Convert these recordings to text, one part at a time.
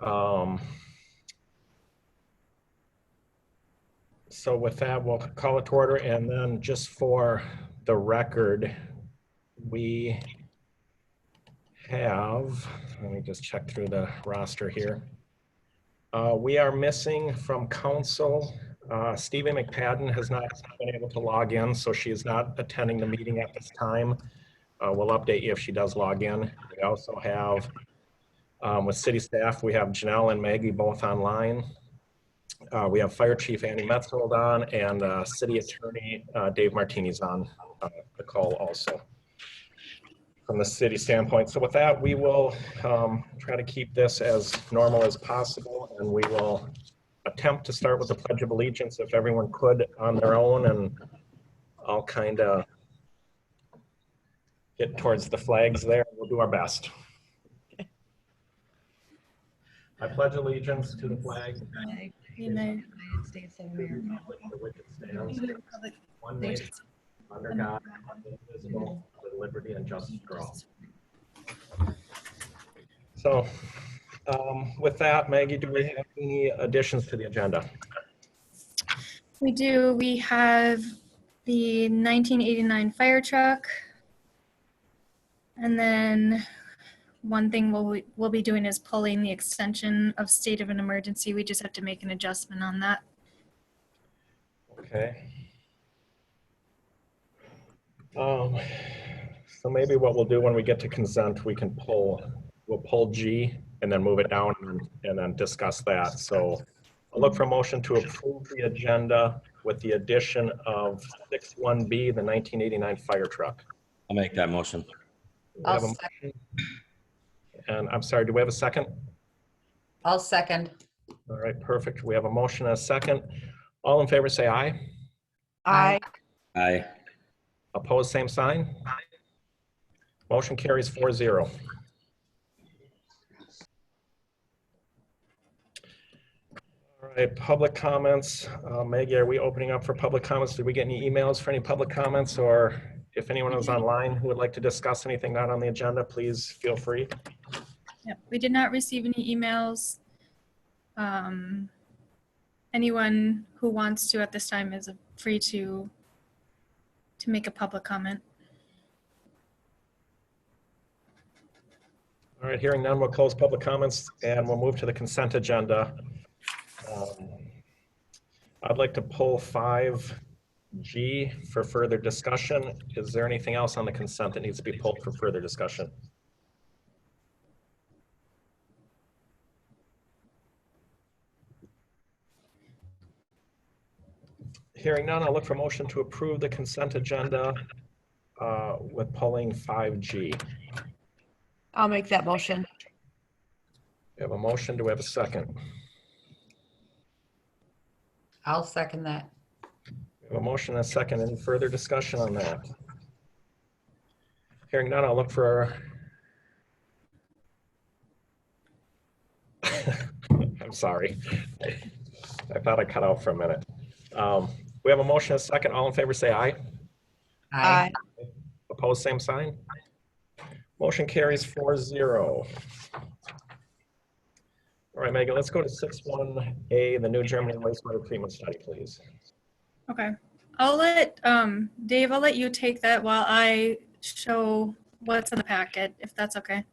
Um, So with that, we'll call it to order, and then just for the record, we have, let me just check through the roster here. We are missing from council, Stephen McPadden has not been able to log in, so she is not attending the meeting at this time. We'll update you if she does log in. We also have, with city staff, we have Janelle and Maggie both online. We have Fire Chief Andy Metzold on, and City Attorney Dave Martini's on the call also from the city standpoint. So with that, we will try to keep this as normal as possible, and we will attempt to start with the Pledge of Allegiance if everyone could on their own, and I'll kind of get towards the flags there. We'll do our best. I pledge allegiance to the flag United States of America. for which it stands, one nation, under God, indivisible, with liberty and justice for all. So with that, Maggie, do we have any additions to the agenda? We do. We have the 1989 fire truck. And then one thing we'll be doing is pulling the extension of state of an emergency. We just have to make an adjustment on that. Okay. So maybe what we'll do when we get to consent, we'll pull G and then move it down and then discuss that. So I'll look for a motion to approve the agenda with the addition of 6.1B, the 1989 fire truck. I'll make that motion. I'll second. And I'm sorry, do we have a second? I'll second. All right, perfect. We have a motion and a second. All in favor, say aye. Aye. Aye. Opposed, same sign. Motion carries 4-0. All right, public comments. Maggie, are we opening up for public comments? Did we get any emails for any public comments? Or if anyone is online who would like to discuss anything not on the agenda, please feel free. Yep. We did not receive any emails. Anyone who wants to at this time is free to make a public comment. All right, hearing none, we'll close public comments and we'll move to the consent agenda. I'd like to pull 5G for further discussion. Is there anything else on the consent that needs to be pulled for further discussion? Hearing none, I'll look for motion to approve the consent agenda with pulling 5G. I'll make that motion. We have a motion. Do we have a second? I'll second that. We have a motion and a second. Any further discussion on that? Hearing none, I'll look for. I'm sorry. I thought I cut out for a minute. We have a motion and a second. All in favor, say aye. Aye. Opposed, same sign. Motion carries 4-0. All right, Megan, let's go to 6.1A, the New Germany wastewater treatment study, please. Okay. I'll let Dave, I'll let you take that while I show what's in the packet, if that's okay.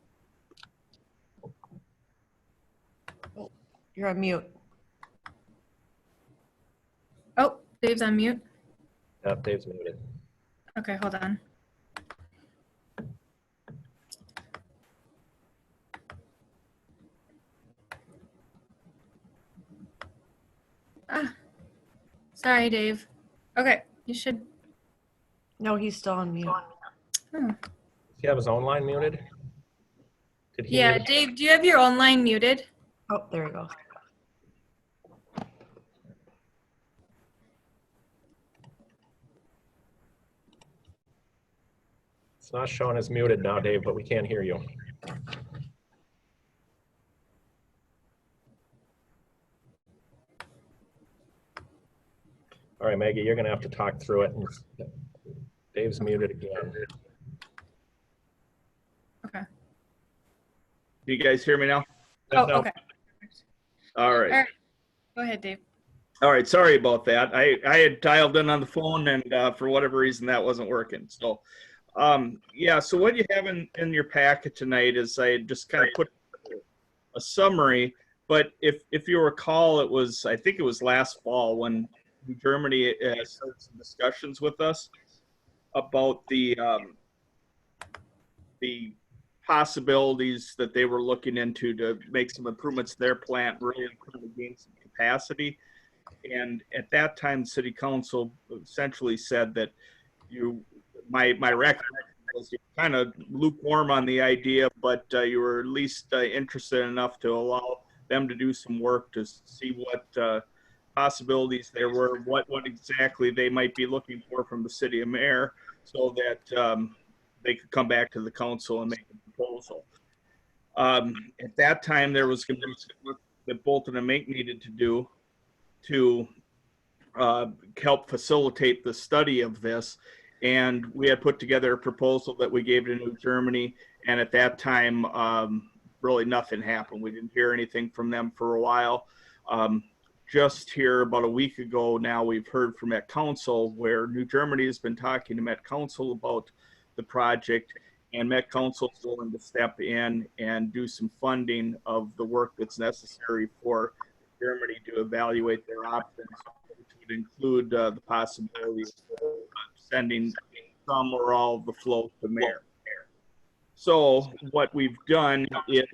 You're on mute. Oh, Dave's on mute. Dave's muted. Okay, hold on. Sorry, Dave. Okay, you should. No, he's still on mute. Oh. Does he have his own line muted? Did he Yeah, mute? Dave, do you have your own line muted? Oh, there we go. It's not showing as muted now, Dave, but we can't hear you. All right, Maggie, you're going to have to talk through it. And Dave's muted again. Okay. Do you guys hear me now? Oh, No. okay. All right. All right. Go ahead, Dave. All right. Sorry about that. I had dialed in on the phone and for whatever reason that wasn't working. So, yeah. So what you have in your packet tonight is I just kind of put a summary. But if you recall, I think it was last fall when Germany started some discussions with us about the possibilities that they were looking into to make some improvements to their plant, really trying to gain some capacity. And at that time, City Council essentially said that my recollection was you're kind of lukewarm on the idea, but you were at least interested enough to allow them to do some work to see what possibilities there were, what exactly they might be looking for from the city of Mare, so that they could come back to the council and make a proposal. At that time, there was going to be some work that Bolton and Mink needed to do to help facilitate the study of this. And we had put together a proposal that we gave to New Germany. And at that time, really nothing happened. We didn't hear anything from them for a while. Just here about a week ago now, we've heard from Met Council, where New Germany has been talking to Met Council about the project, and Met Council is willing to step in and do some funding of the work that's necessary for Germany to evaluate their options, which would include the possibility of sending some or all of the flow to Mare. So what we've done is,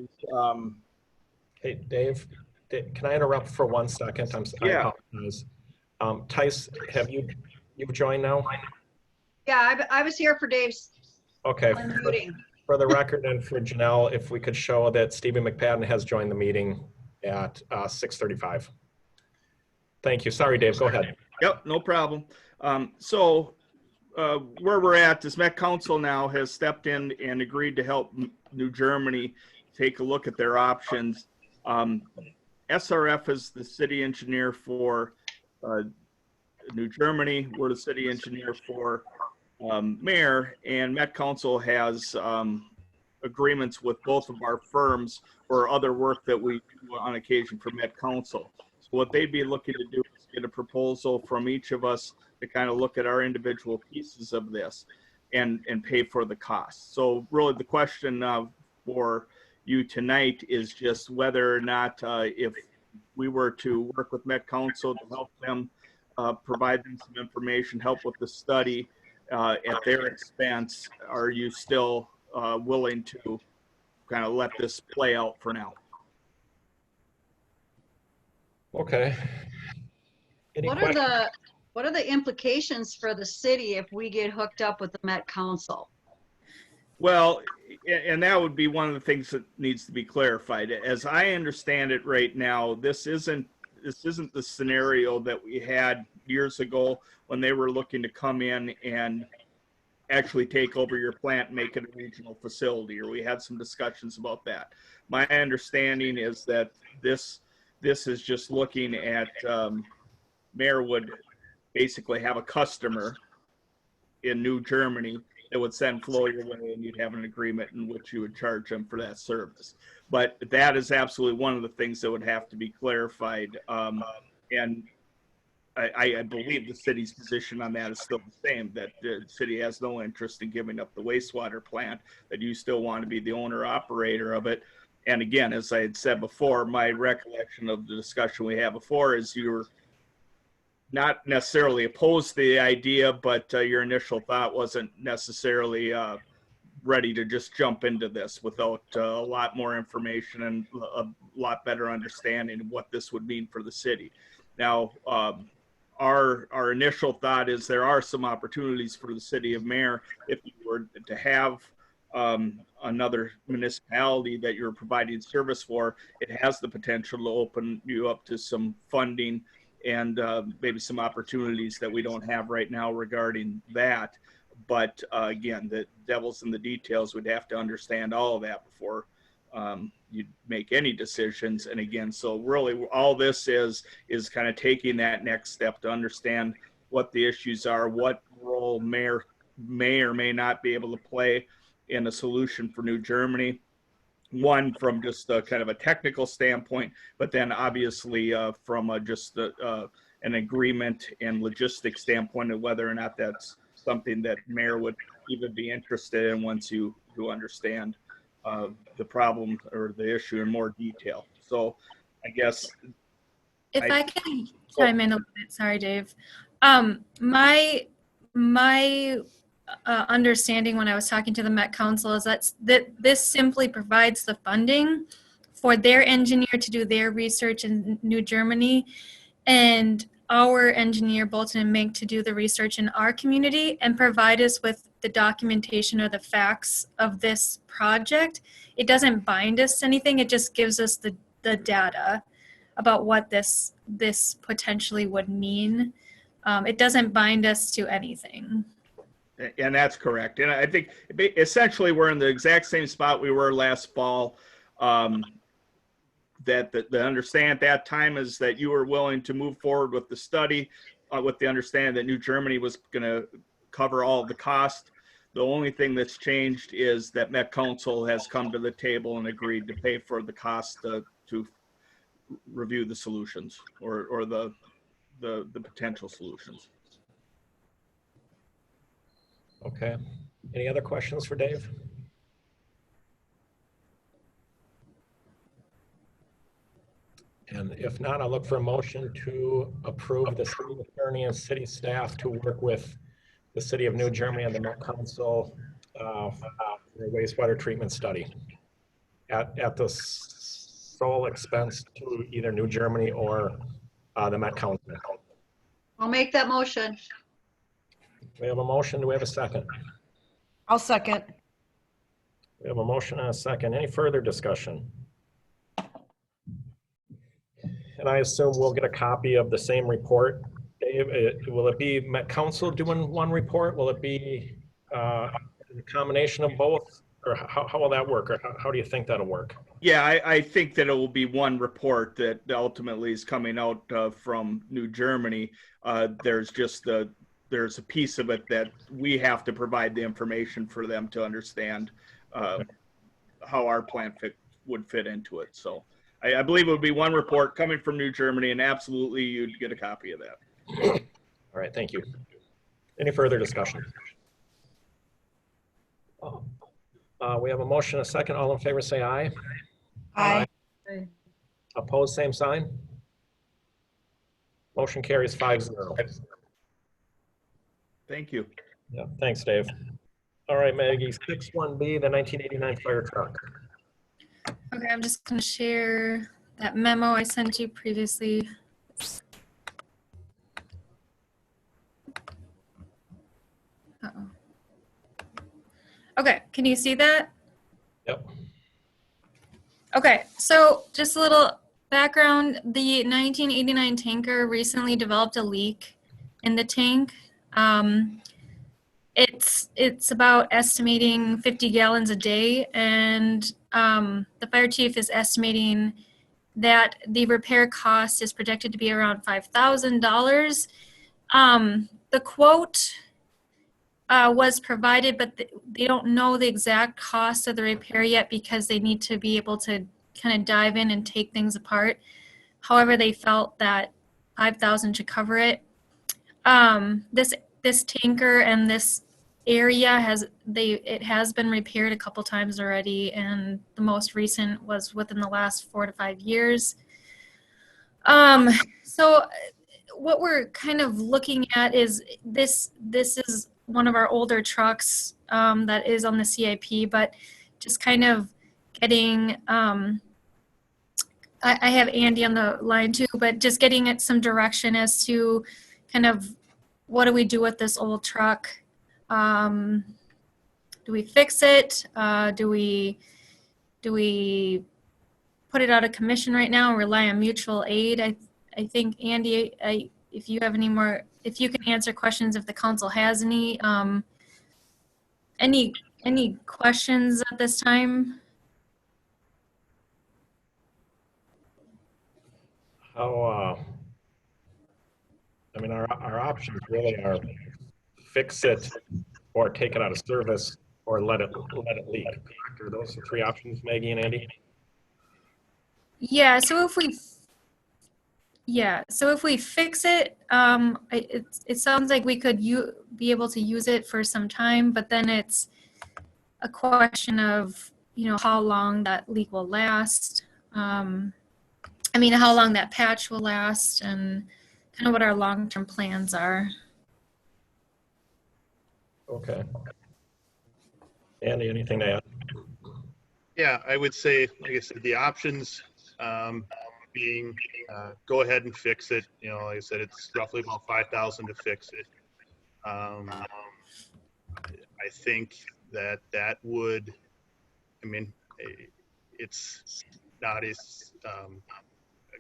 Hey, Dave, can I interrupt for 1 second? I Yeah. apologize. Tice, have you've joined now? Yeah, I was here for Dave's Okay. unmuting. For the record and for Janelle, if we could show that Stephen McPadden has joined the meeting at 6:35. Thank you. Sorry, Dave, go ahead. Yep, no problem. So where we're at is Met Council now has stepped in and agreed to help New Germany take a look at their options. SRF is the city engineer for New Germany. We're the city engineer for Mare, and Met Council has agreements with both of our firms for other work that we do on occasion for Met Council. So what they'd be looking to do is get a proposal from each of us to kind of look at our individual pieces of this and pay for the cost. So really the question for you tonight is just whether or not if we were to work with Met Council to help them provide them some information, help with the study at their expense, are you still willing to kind of let this play out for now? Okay. Any What are the implications for the city if we get hooked up with the Met Council? Well, and that would be one of the things that needs to be clarified. As I understand it right now, this isn't the scenario that we had years ago when they were looking to come in and actually take over your plant and make it a regional facility, or we had some discussions about that. My understanding is that this is just looking at Mare would basically have a customer in New Germany that would send flow your way, and you'd have an agreement in which you would charge them for that service. But that is absolutely one of the things that would have to be clarified. And I believe the city's position on that is still the same, that the city has no interest in giving up the wastewater plant, that you still want to be the owner operator of it. And again, as I had said before, my recollection of the discussion we had before is you were not necessarily opposed to the idea, but your initial thought wasn't necessarily ready to just jump into this without a lot more information and a lot better understanding of what this would mean for the city. Now, our initial thought is there are some opportunities for the city of Mare if you were to have another municipality that you're providing service for. It has the potential to open you up to some funding and maybe some opportunities that we don't have right now regarding that. But again, the devil's in the details. We'd have to understand all of that before you'd make any decisions. And again, so really all this is kind of taking that next step to understand what the issues are, what role Mare may or may not be able to play in a solution for New Germany. one from just a kind of a technical standpoint, but then obviously from just an agreement and logistics standpoint of whether or not that's something that mayor would even be interested in once you understand the problem or the issue in more detail. So I guess If I- I can chime in a little bit, sorry, Dave. My understanding when I was talking to the Met Council is that this simply provides the funding for their engineer to do their research in New Germany, and our engineer Bolton and Mink to do the research in our community and provide us with the documentation or the facts of this project. It doesn't bind us to anything. It just gives us the data about what this potentially would mean. It doesn't bind us to anything. And that's correct. And I think essentially we're in the exact same spot we were last fall. That the understand at that time is that you were willing to move forward with the study with the understanding that New Germany was going to cover all of the cost. The only thing that's changed is that Met Council has come to the table and agreed to pay for the cost to review the solutions or the potential solutions. Okay. Any other questions for Dave? And if not, I'll look for a motion to approve the city attorney and city staff to work with the city of New Germany and the Met Council for a wastewater treatment study at the sole expense to either New Germany or the Met Council. I'll make that motion. We have a motion. Do we have a second? I'll second. We have a motion and a second. Any further discussion? And I assume we'll get a copy of the same report. Dave, will it be Met Council doing one report? Will it be a combination of both? Or how will that work? Or how do you think that'll work? Yeah, I think that it will be one report that ultimately is coming out from New Germany. There's a piece of it that we have to provide the information for them to understand how our plan would fit into it. So I believe it would be one report coming from New Germany, and absolutely you'd get a copy of that. All right, thank you. Any further discussion? We have a motion, a second. All in favor, say aye. Aye. Opposed, same sign. Motion carries 5-0. Thank you. Yeah, thanks, Dave. All right, Maggie, 6-1B, the 1989 fire truck. Okay, I'm just going to share that memo I sent you previously. Uh-oh. Okay, can you see that? Yep. Okay, so just a little background. The 1989 tanker recently developed a leak in the tank. It's about estimating 50 gallons a day, and the fire chief is estimating that the repair cost is projected to be around $5,000. The quote was provided, but they don't know the exact cost of the repair yet because they need to be able to kind of dive in and take things apart. However, they felt that $5,000 should cover it. This tanker and this area has been repaired a couple times already, and the most recent was within the last 4 to 5 years. So what we're kind of looking at is this is one of our older trucks that is on the CIP, but just kind of getting I have Andy on the line too, but just getting at some direction as to kind of what do we do with this old truck? Do we fix it? Do we put it out of commission right now and rely on mutual aid? I think, Andy, if you have any more, if you can answer questions, if the council has any questions at this time? I mean, our options really are fix it or take it out of service or let it leak. Correct? Are those the three options, Maggie and Andy? Yeah, so if we fix it, it sounds like we could be able to use it for some time, but then it's a question of, how long that leak will last. How long that patch will last and kind of what our long-term plans are. Okay. Andy, anything to add? Yeah, I would say, like I said, the options being go ahead and fix it. Like I said, it's roughly about $5,000 to fix it. I think that would, it's not a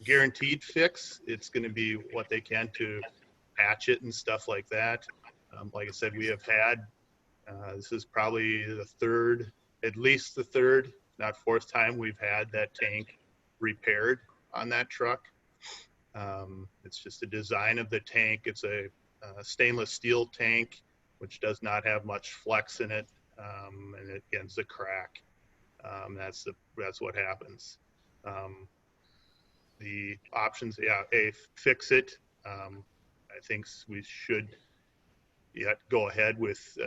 guaranteed fix. It's going to be what they can to patch it and stuff like that. Like I said, we have had, this is probably at least the third, not fourth time we've had that tank repaired on that truck. It's just the design of the tank. It's a stainless steel tank, which does not have much flex in it, and it begins to crack. That's what happens. The options, fix it. I think we should go ahead with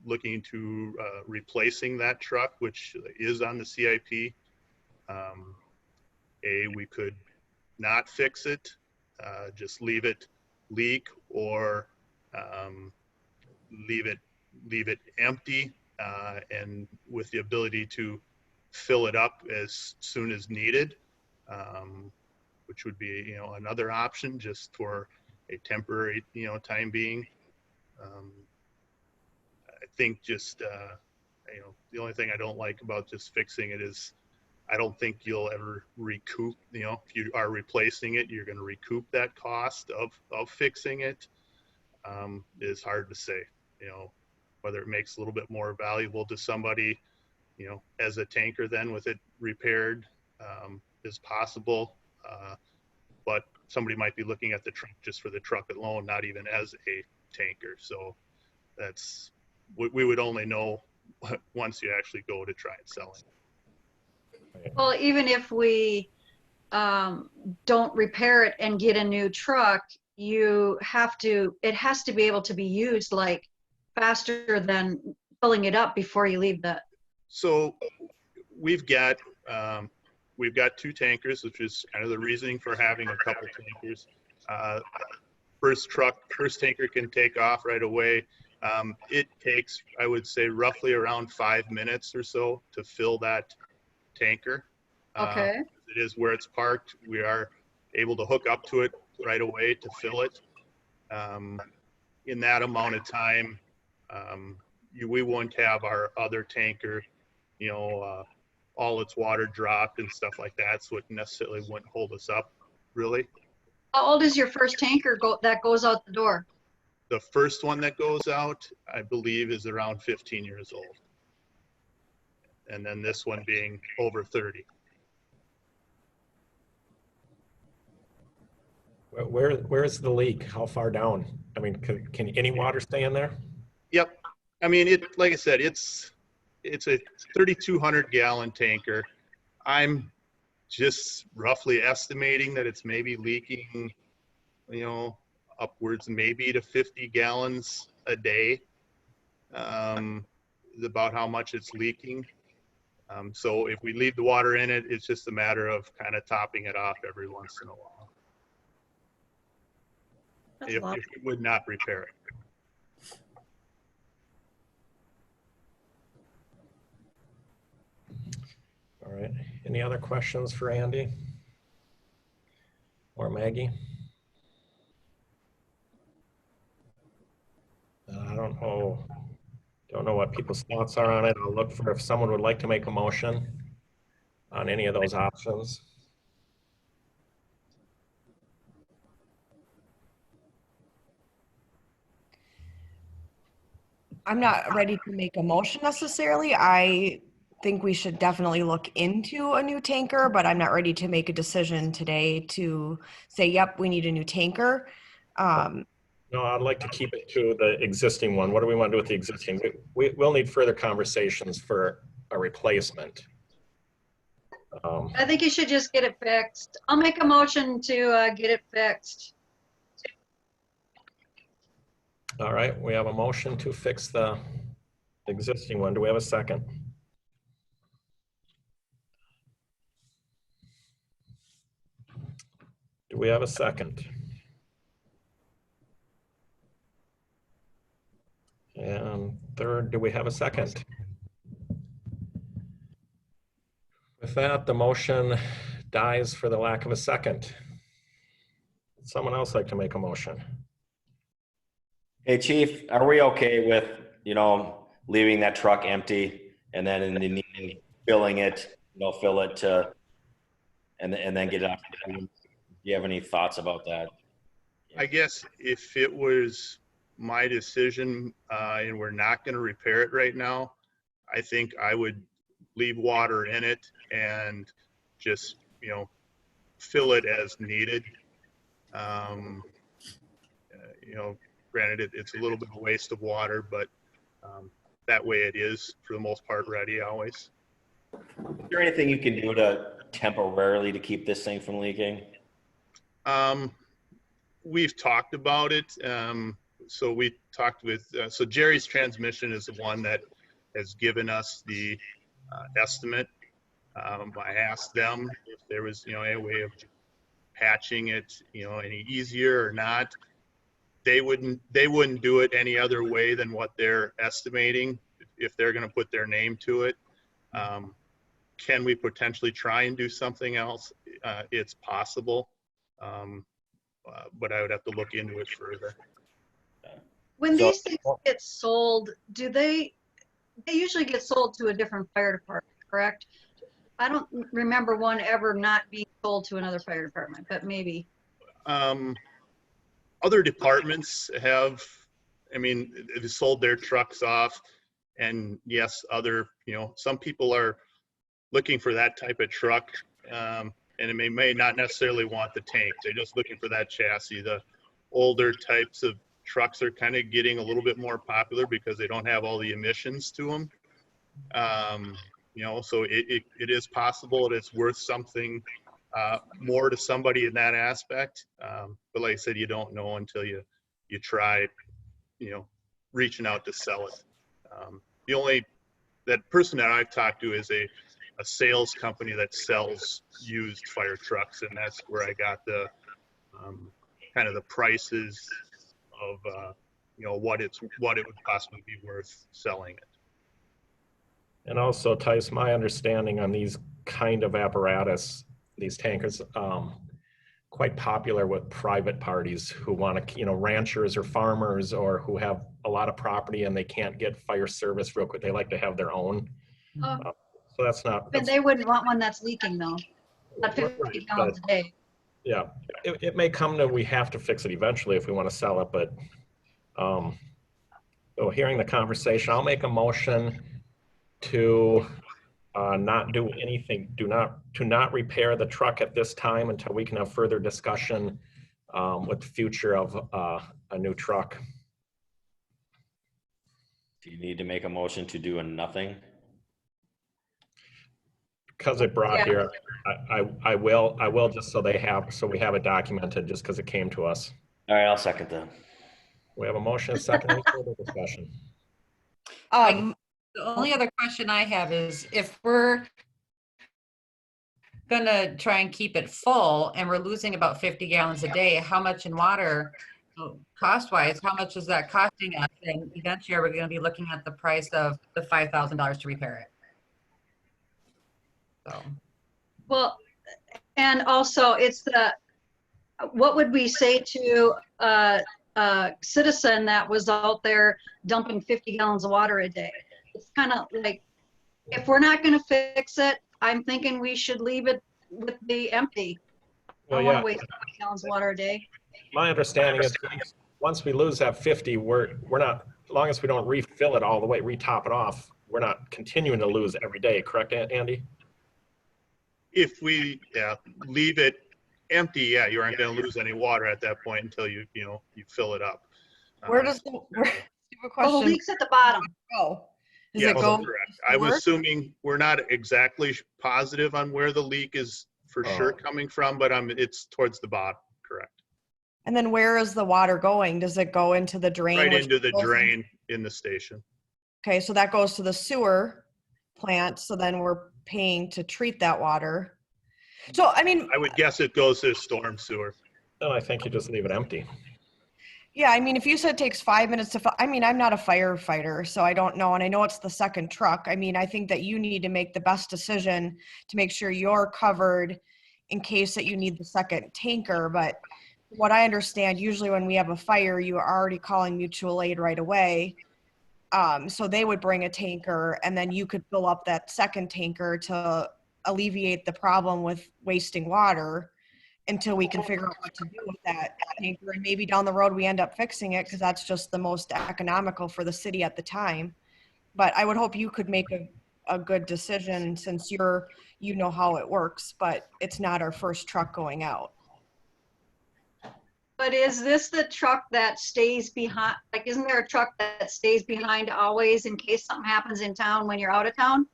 looking to replacing that truck, which is on the CIP. We could not fix it, just leave it leak, or leave it empty, and with the ability to fill it up as soon as needed, which would be another option just for a temporary time being. I think just the only thing I don't like about just fixing it is I don't think you'll ever recoup, if you are replacing it, you're going to recoup that cost of fixing it. It's hard to say, whether it makes a little bit more valuable to somebody, as a tanker then with it repaired, is possible. But somebody might be looking at the truck just for the truck alone, not even as a tanker. So we would only know once you actually go to try and sell it. Well, even if we don't repair it and get a new truck, it has to be able to be used like faster than filling it up before you leave the. So we've got two tankers, which is kind of the reasoning for having a couple tankers. First tanker can take off right away. It takes, I would say, roughly around 5 minutes or so to fill that tanker. Okay. It is where it's parked. We are able to hook up to it right away to fill it. In that amount of time, we won't have our other tanker, all its water dropped and stuff like that, so it necessarily wouldn't hold us up, really. How old is your first tanker that goes out the door? The first one that goes out, I believe, is around 15 years old. And then this one being over 30. Where's the leak? How far down? Can any water stay in there? Yep. Like I said, it's a 3,200 gallon tanker. I'm just roughly estimating that it's maybe leaking, upwards maybe to 50 gallons a day, is about how much it's leaking. So if we leave the water in it, it's just a matter of kind of topping it off every once in a while. If we would not repair it. All right. Any other questions for Andy or Maggie? I don't know what people's thoughts are on it. I'll look for if someone would like to make a motion on any of those options. I'm not ready to make a motion necessarily. I think we should definitely look into a new tanker, but I'm not ready to make a decision today to say, yep, we need a new tanker. No, I'd like to keep it to the existing one. What do we want to do with the existing? We'll need further conversations for a replacement. I think you should just get it fixed. I'll make a motion to get it fixed. All right, we have a motion to fix the existing one. Do we have a second? Do we have a second? And third, do we have a second? With that, the motion dies for the lack of a second. Would someone else like to make a motion? Hey, Chief, are we okay with, leaving that truck empty and then in the evening filling it, fill it to, and then get it up? Do you have any thoughts about that? I guess if it was my decision and we're not going to repair it right now, I think I would leave water in it and just, fill it as needed. Granted, it's a little bit of a waste of water, but that way it is, for the most part, ready always. Is there anything you can do to temporarily to keep this thing from leaking? We've talked about it. So we talked with, so Jerry's Transmission is the one that has given us the estimate. I asked them if there was, a way of patching it, any easier or not. They wouldn't do it any other way than what they're estimating if they're going to put their name to it. Can we potentially try and do something else? It's possible, but I would have to look into it further. When So- these things get sold, they usually get sold to a different fire department, correct? I don't remember one ever not being sold to another fire department, but maybe. Other departments have, they've sold their trucks off, and yes, some people are looking for that type of truck, and it may not necessarily want the tank. They're just looking for that chassis. The older types of trucks are kind of getting a little bit more popular because they don't have all the emissions to them. So it is possible that it's worth something more to somebody in that aspect. But like I said, you don't know until you try, reaching out to sell it. That person that I've talked to is a sales company that sells used fire trucks, and that's where I got the kind of the prices of what it would possibly be worth selling it. And also, Tice, my understanding on these kind of apparatus, these tankers, quite popular with private parties who want to, ranchers or farmers or who have a lot of property and they can't get fire service real quick. They like to have their own. So that's not. But they wouldn't want one that's leaking though. Not 50 gallons a day. Yeah, it may come to we have to fix it eventually if we want to sell it, but so hearing the conversation, I'll make a motion to not do anything, to not repair the truck at this time until we can have further discussion with the future of a new truck. Do you need to make a motion to do a nothing? Because it brought Yeah. here, I will just so we have it documented just because it came to us. All right, I'll second that. We have a motion, a second, any further discussion? The only other question I have is if we're gonna try and keep it full and we're losing about 50 gallons a day, how much in water, cost-wise, how much is that costing us? And eventually are we gonna be looking at the price of the $5,000 to repair it? So, Well, and also it's what would we say to a citizen that was out there dumping 50 gallons of water a day? It's kind of like, if we're not going to fix it, I'm thinking we should leave it with the empty. I Well, don't want yeah, to waste 50 gallons of water a day. my understanding is once we lose that 50, we're not, as long as we don't refill it all the way, retop it off, we're not continuing to lose every day, correct, Andy? If we leave it empty, you aren't going to lose any water at that point until you fill it up. Where does the, where, stupid Oh, the question, leak's at the bottom. go? Does Yeah, it go? correct. I'm sewer? assuming we're not exactly positive on where the leak is for sure coming from, but it's towards the bottom, correct? And then where is the water going? Does it go into the drain? Right which into the goes in- drain in the station. Okay, so that goes to the sewer plant, so then we're paying to treat that water. So, I mean, I would guess it goes to storm sewer. Then I think you just leave it empty. yeah, I mean, if you said it takes 5 minutes to, I mean, I'm not a firefighter, so I don't know, and I know it's the second truck. I mean, I think that you need to make the best decision to make sure you're covered in case that you need the second tanker, but what I understand, usually when we have a fire, you are already calling mutual aid right away. So they would bring a tanker and then you could fill up that second tanker to alleviate the problem with wasting water until we can figure out what to do with that tanker. And maybe down the road, we end up fixing it because that's just the most economical for the city at the time. But I would hope you could make a good decision since you know how it works, but it's not our first truck going out. But is this the truck that stays behind? Like, isn't there a truck that stays behind always in case something happens in town when you're out of town?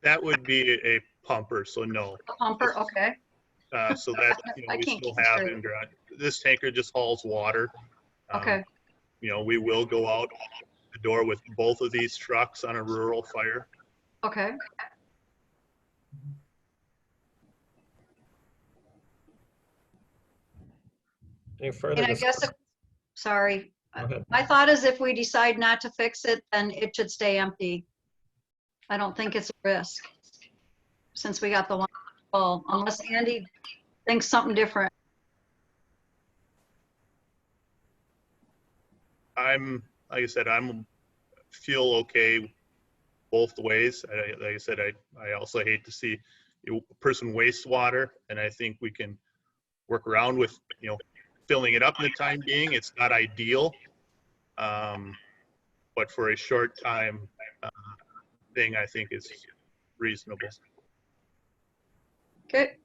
That would be a pumper, so no. A pumper, okay. So that, I we can't still keep it have, straight. and this tanker just hauls water. Okay, We will go out the door with both of these trucks on a rural fire. okay. Any further And I guess, discussion? sorry, Go ahead. my thought is if we decide not to fix it, then it should stay empty. I don't think it's a risk, since we got the one full, unless Andy thinks something different. Like I said, feel okay both ways. Like I said, I also hate to see a person waste water, and I think we can work around with, filling it up in the time being. It's not ideal, but for a short time thing, I think is reasonable. Okay,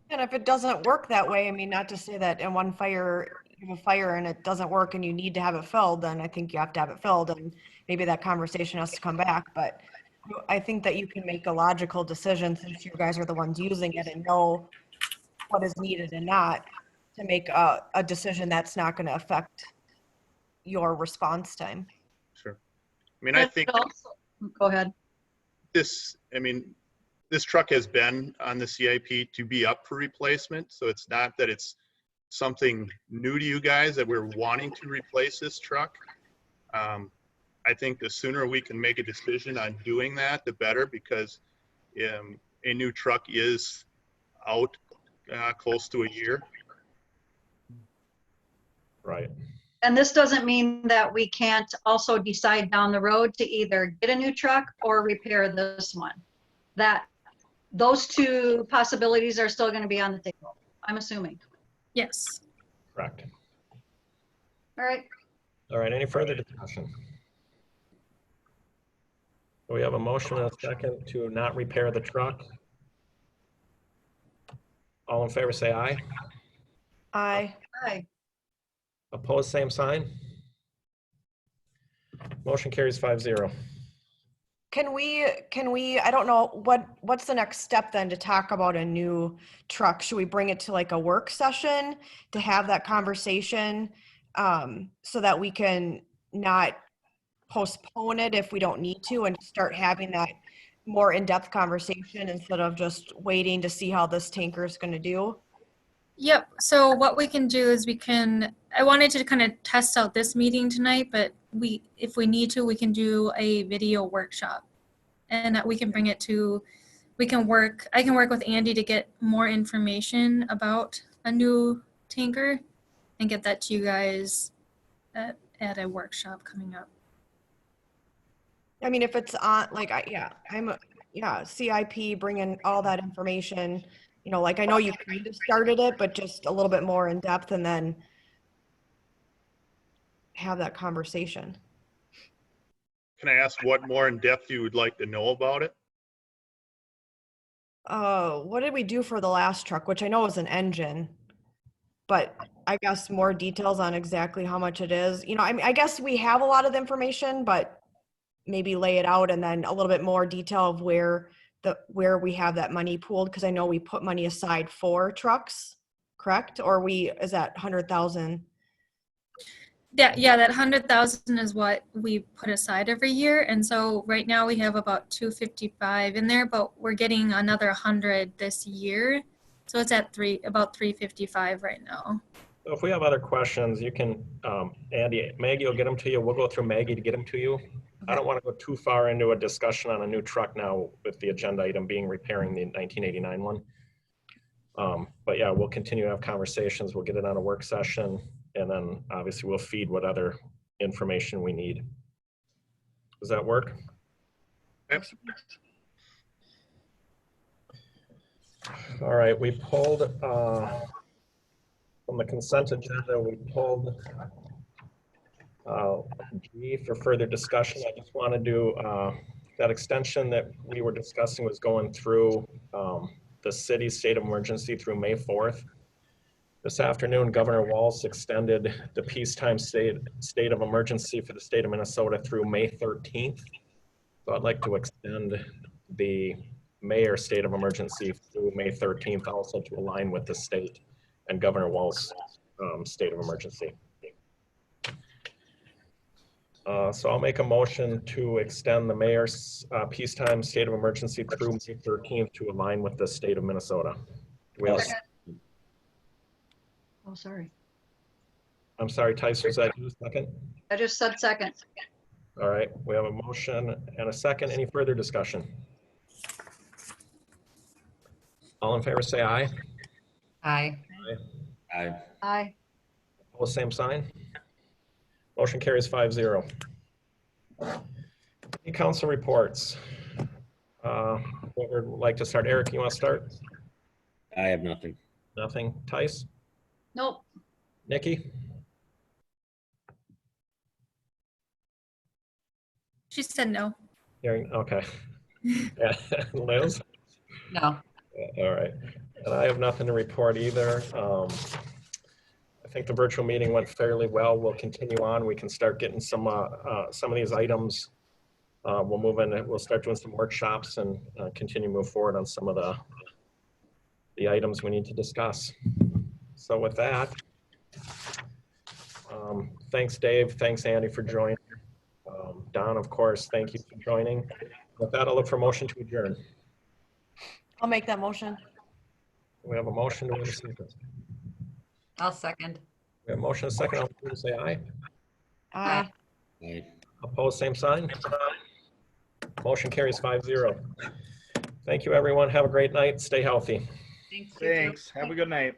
And if it doesn't work that way, I mean, not to say that in one fire, you have a fire and it doesn't work and you need to have it filled, then I think you have to have it filled and maybe that conversation has to come back. But I think that you can make a logical decision since you guys are the ones using it and know what is needed and not to make a decision that's not going to affect your response time. Sure. I mean, I But think also- Go ahead. this truck has been on the CIP to be up for replacement. So it's not that it's something new to you guys that we're wanting to replace this truck. I think the sooner we can make a decision on doing that, the better, because a new truck is out close to a year. Right. And this doesn't mean that we can't also decide down the road to either get a new truck or repair this one. Those two possibilities are still going to be on the table, I'm assuming. Yes. Correct. All right, All right, any further discussion? We have a motion and a second to not repair the truck. All in favor, say aye. Aye. hi. Opposed, same sign. Motion carries 5-0. Can we, I don't know, what's the next step then to talk about a new truck? Should we bring it to like a work session to have that conversation? So that we can not postpone it if we don't need to and start having that more in-depth conversation instead of just waiting to see how this tanker is going to do? Yep. So what we can do is I wanted to kind of test out this meeting tonight, but if we need to, we can do a video workshop and that we can bring it to, I can work with Andy to get more information about a new tanker and get that to you guys at a workshop coming up. I mean, if it's on, like, CIP, bring in all that information, like I know you kind of started it, but just a little bit more in depth and then have that conversation. Can I ask what more in depth you would like to know about it? What did we do for the last truck, which I know was an engine, but I guess, more details on exactly how much it is. You know, I mean, I guess we have a lot of the information, but maybe lay it out and then a little bit more detail of where we have that money pooled, because I know we put money aside for trucks, correct? Or is that 100,000? Yeah, that 100,000 is what we put aside every year. And so right now we have about 255 in there, but we're getting another 100 this year. So it's at about 355 right now. So if we have other questions, you can, Andy, Maggie will get them to you. We'll go through Maggie to get them to you. I don't want to go too far into a discussion on a new truck now with the agenda item being repairing the 1989 one. But yeah, we'll continue to have conversations. We'll get it on a work session, and then obviously we'll feed what other information we need. Does that work? Absolutely. All right, we pulled from the consent agenda, we pulled G for further discussion. I just want to do that extension that we were discussing was going through the city's state of emergency through May 4th. This afternoon, Governor Walz extended the peacetime state of emergency for the state of Minnesota through May 13th. So I'd like to extend the mayor's state of emergency through May 13th also to align with the state and Governor Walz's state of emergency. So I'll make a motion to extend the mayor's peacetime state of emergency through May 13th to align with the state of Minnesota. Do we have Oh, sorry. I'm sorry, Tice, was that you a second? I just said second. All right, we have a motion and a second. Any further discussion? All in favor, say aye. Aye. Aye. Aye. Opposed, same sign. Motion carries 5-0. Any council reports? What would like to start? Eric, you want to start? I have nothing. Nothing. Tice? Nope. Nikki? She said no. Hearing, okay. Yeah. Liz? No. All right. And I have nothing to report either. I think the virtual meeting went fairly well. We'll continue on. We can start getting some of these items. We'll move in. We'll start doing some workshops and continue to move forward on some of the items we need to discuss. So with that, thanks, Dave. Thanks, Andy, for joining. Don, of course, thank you for joining. With that, I'll look for a motion to adjourn. I'll make that motion. We have a motion. Do we have a second? I'll second. We have a motion and a second. All in favor, say aye. Aye. Aye. Opposed, same sign. Motion carries 5-0. Thank you, everyone. Have a great night. Stay healthy. Thanks. Thanks. Have a good night.